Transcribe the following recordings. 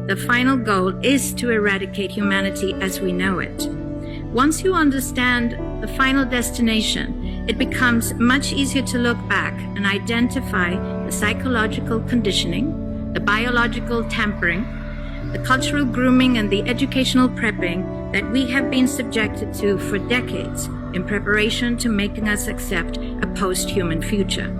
The final goal is to eradicate humanity as we know it. Once you understand the final destination, it becomes much easier to look back and identify the psychological conditioning, the biological tampering, the cultural grooming, and the educational prepping that we have been subjected to for decades in preparation to making us accept a post-human future.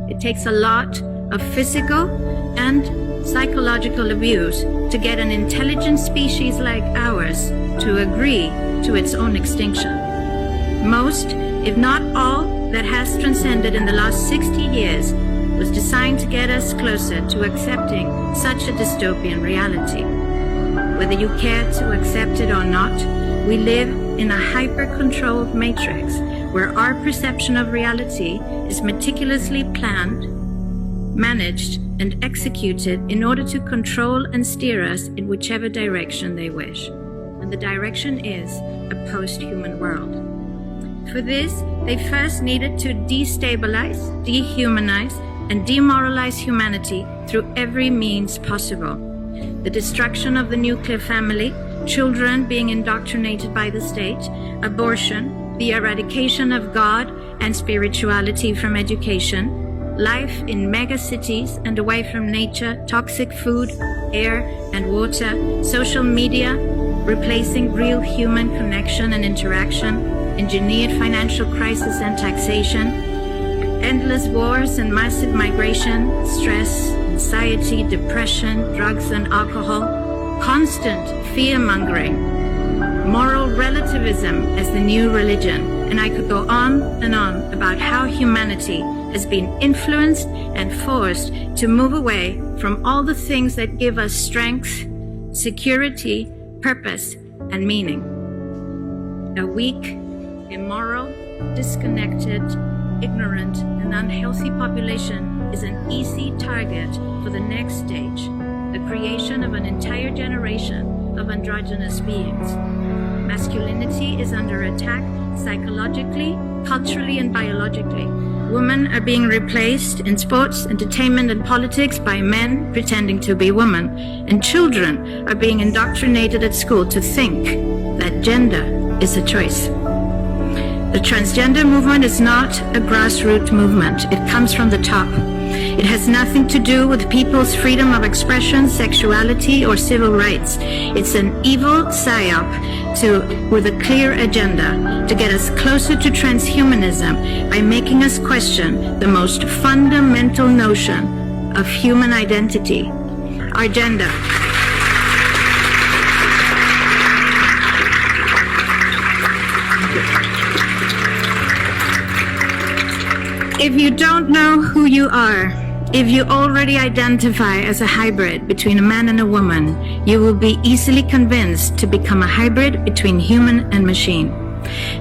It takes a lot of physical and psychological abuse to get an intelligent species like ours to agree to its own extinction. Most, if not all, that has transcended in the last 60 years was designed to get us closer to accepting such a dystopian reality. Whether you care to accept it or not, we live in a hyper-controlled matrix where our perception of reality is meticulously planned, managed, and executed in order to control and steer us in whichever direction they wish. And the direction is a post-human world. For this, they first needed to destabilize, dehumanize, and demoralize humanity through every means possible. The destruction of the nuclear family, children being indoctrinated by the state, abortion, the eradication of God and spirituality from education, life in megacities and away from nature, toxic food, air and water, social media, replacing real human connection and interaction, engineered financial crisis and taxation, endless wars and massive migration, stress, anxiety, depression, drugs and alcohol, constant fear-mongering, moral relativism as the new religion, and I could go on and on about how humanity has been influenced and forced to move away from all the things that give us strength, security, purpose, and meaning. A weak, immoral, disconnected, ignorant, and unhealthy population is an easy target for the next stage, the creation of an entire generation of androgynous beings. Masculinity is under attack psychologically, culturally, and biologically. Women are being replaced in sports, entertainment, and politics by men pretending to be women. And children are being indoctrinated at school to think that gender is a choice. The transgender movement is not a grassroots movement. It comes from the top. It has nothing to do with people's freedom of expression, sexuality, or civil rights. It's an evil psyop with a clear agenda to get us closer to transhumanism by making us question the most fundamental notion of human identity, our gender. If you don't know who you are, if you already identify as a hybrid between a man and a woman, you will be easily convinced to become a hybrid between human and machine.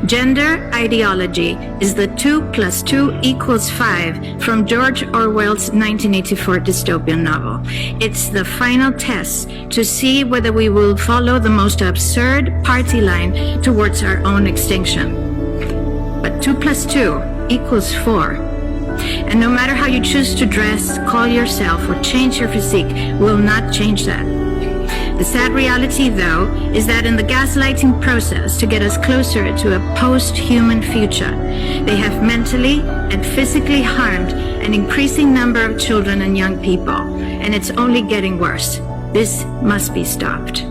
Gender ideology is the 2 + 2 = 5 from George Orwell's 1984 dystopian novel. It's the final test to see whether we will follow the most absurd party line towards our own extinction. But 2 + 2 = 4. And no matter how you choose to dress, call yourself, or change your physique, will not change that. The sad reality, though, is that in the gaslighting process to get us closer to a post-human future, they have mentally and physically harmed an increasing number of children and young people, and it's only getting worse. This must be stopped.